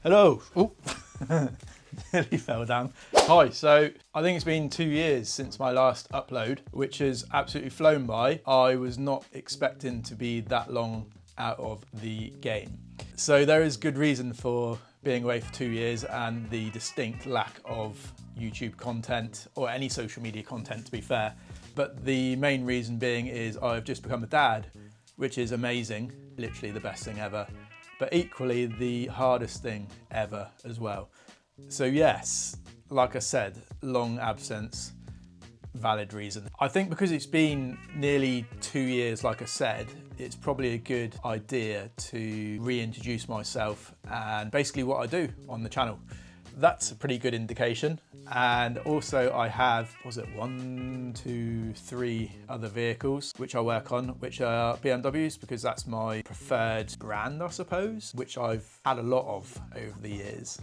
Hello. Oh, nearly fell down. Hi, so I think it's been 2 years since my last upload, which has absolutely flown by. I was not expecting to be that long out of the game. So there is good reason for being away for 2 years and the distinct lack of YouTube content or any social media content, to be fair. But the main reason being is I've just become a dad, which is amazing, literally the best thing ever, but equally the hardest thing ever as well. So yes, like I said, long absence, valid reason. I think because it's been nearly 2 years, like I said, it's probably a good idea to reintroduce myself and basically what I do on the channel. That's a pretty good indication. And also I have, was it 1, 2, 3 other vehicles which I work on, which are BMWs, because that's my preferred brand, I suppose, which I've had a lot of over the years.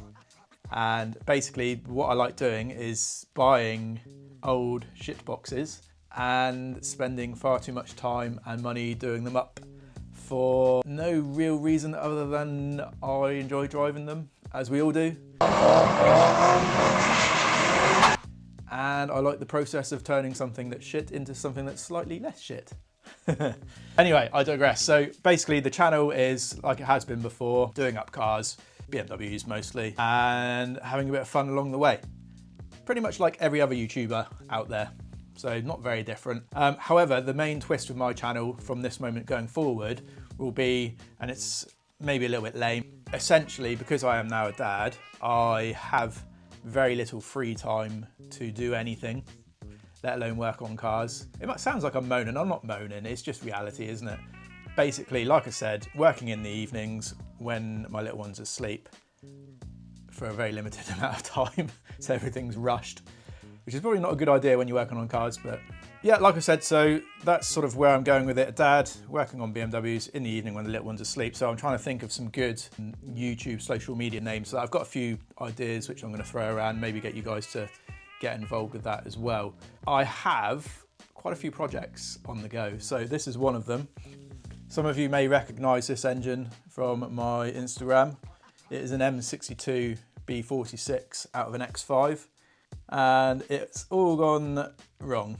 And basically what I like doing is buying old shit boxes and spending far too much time and money doing them up for no real reason other than I enjoy driving them, as we all do. And I like the process of turning something that's shit into something that's slightly less shit. Anyway, I digress. So basically the channel is like it has been before, doing up cars, BMWs mostly, and having a bit of fun along the way. Pretty much like every other YouTuber out there. So not very different. However, the main twist with my channel from this moment going forward will be, and it's maybe a little bit lame, essentially because I am now a dad, I have very little free time to do anything, let alone work on cars. It sounds like I'm moaning. I'm not moaning, it's just reality, isn't it? Basically, like I said, working in the evenings when my little one's asleep for a very limited amount of time, so everything's rushed, which is probably not a good idea when you're working on cars, but yeah, like I said, so that's sort of where I'm going with it. A dad working on BMWs in the evening when the little one's asleep. So I'm trying to think of some good YouTube social media names. So I've got a few ideas which I'm going to throw around, maybe get you guys to get involved with that as well. I have quite a few projects on the go. So this is one of them. Some of you may recognize this engine from my Instagram. It is an M62 B46 out of an X5. And it's all gone wrong.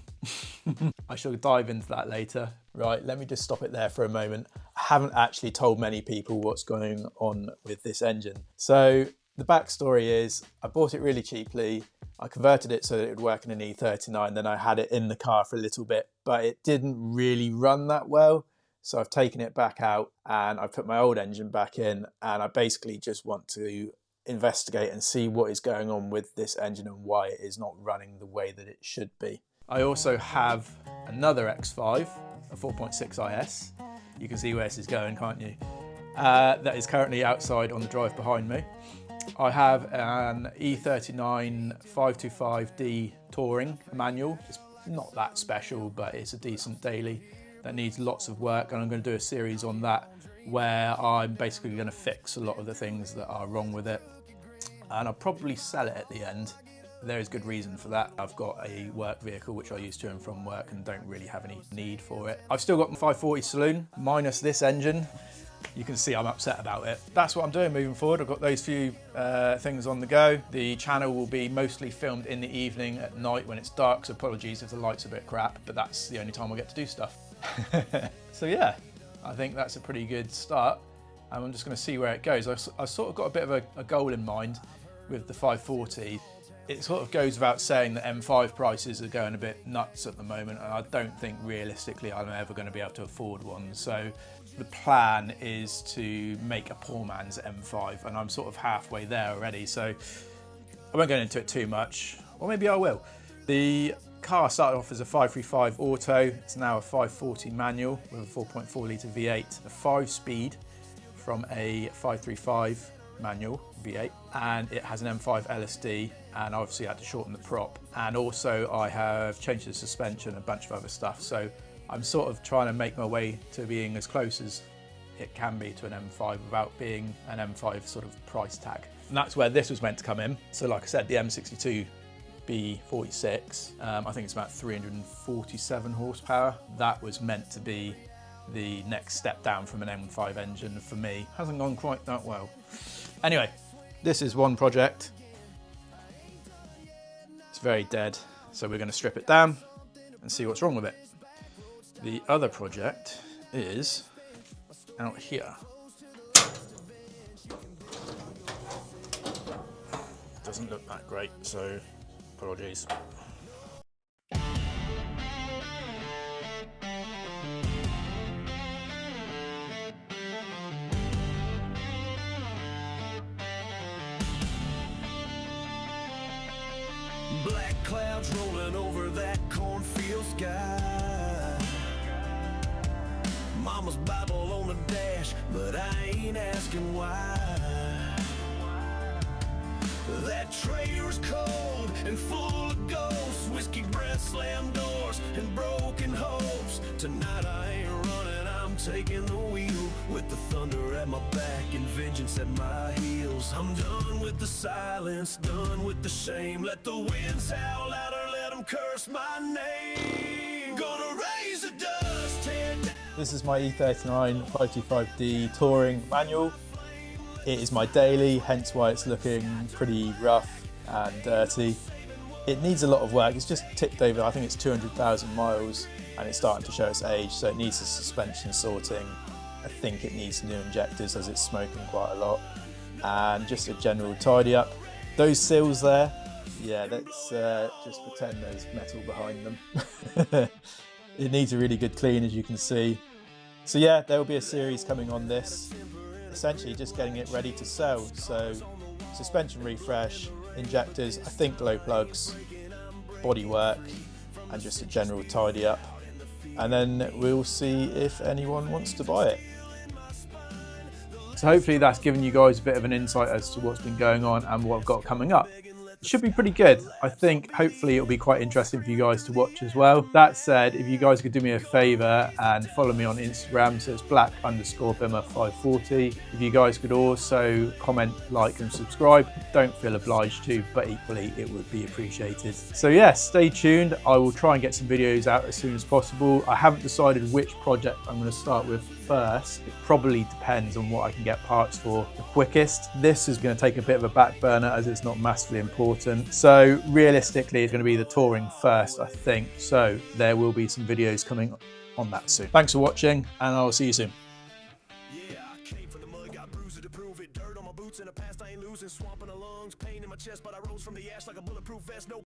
I shall dive into that later. Right, let me just stop it there for a moment. I haven't actually told many people what's going on with this engine. So the backstory is I bought it really cheaply. I converted it so that it would work in an E39. Then I had it in the car for a little bit, but it didn't really run that well. So I've taken it back out and I've put my old engine back in, and I basically just want to investigate and see what is going on with this engine and why it is not running the way that it should be. I also have another X5, a 4.6 IS. You can see where this is going, can't you? That is currently outside on the drive behind me. I have an E39 525D Touring manual. It's not that special, but it's a decent daily that needs lots of work, and I'm going to do a series on that where I'm basically going to fix a lot of the things that are wrong with it. And I'll probably sell it at the end. There is good reason for that. I've got a work vehicle which I use to and from work and don't really have any need for it. I've still got my 540 saloon, minus this engine. You can see I'm upset about it. That's what I'm doing moving forward. I've got those few things on the go. The channel will be mostly filmed in the evening at night when it's dark, so apologies if the light's a bit crap, but that's the only time I get to do stuff. So yeah, I think that's a pretty good start. I'm just going to see where it goes. I sort of got a bit of a goal in mind with the 540. It sort of goes without saying that M5 prices are going a bit nuts at the moment, and I don't think realistically I'm ever going to be able to afford one. So the plan is to make a poor man's M5, and I'm sort of halfway there already, so I won't go into it too much, or maybe I will. The car started off as a 535 auto. It's now a 540 manual with a 4.4 litre V8, a 5-speed from a 535 manual V8, and it has an M5 LSD, and obviously I had to shorten the prop, and also I have changed the suspension and a bunch of other stuff. So I'm sort of trying to make my way to being as close as it can be to an M5 without being an M5 sort of price tag. And that's where this was meant to come in. So like I said, the M62 B46, I think it's about 347 horsepower. That was meant to be the next step down from an M5 engine for me. Hasn't gone quite that well. Anyway, This is one project. It's very dead, so we're going to strip it down and see what's wrong with it. The other project is out here. Doesn't look that great, so apologies. Black clouds rolling over that cornfield sky. Mama's Bible on the dash, but I ain't asking why. That trailer's cold and full of ghosts, whiskey breath, slam doors, and broken hopes. Tonight I ain't running, I'm taking the wheel, with the thunder at my back and vengeance at my heels. I'm done with the silence, done with the shame. Let the winds howl louder, let them curse my name. Gonna raise the dust, tear down. This is my E39 525D touring manual. It is my daily, hence why it's looking pretty rough and dirty. It needs a lot of work. It's just ticked over, I think it's 200,000 miles, and it's starting to show its age, so it needs a suspension sorting. I think it needs new injectors as it's smoking quite a lot, and just a general tidy up. Those seals there, yeah, let's just pretend there's metal behind them. It needs a really good clean, as you can see. So yeah, there will be a series coming on this. Essentially just getting it ready to sell. So suspension refresh, injectors, I think glow plugs, body work, and just a general tidy up. And then we'll see if anyone wants to buy it. So hopefully that's given you guys a bit of an insight as to what's been going on and what I've got coming up. It should be pretty good. I think hopefully it'll be quite interesting for you guys to watch as well. That said, if you guys could do me a favor and follow me on Instagram, so it's black_Bmw 540. If you guys could also comment, like and subscribe. Don't feel obliged to, but equally it would be appreciated. So yeah, stay tuned. I will try and get some videos out as soon as possible. I haven't decided which project I'm going to start with first. It probably depends on what I can get parts for the quickest. This is going to take a bit of a back burner as it's not massively important. So realistically, it's going to be the touring first, I think. So there will be some videos coming on that soon. Thanks for watching, and I'll see you soon. Yeah, I came from the mud, got bruises to prove it. Dirt on my boots in the past, I ain't losing. Swamp in the lungs, pain in my chest, but I rose from the ash like a bulletproof vest. No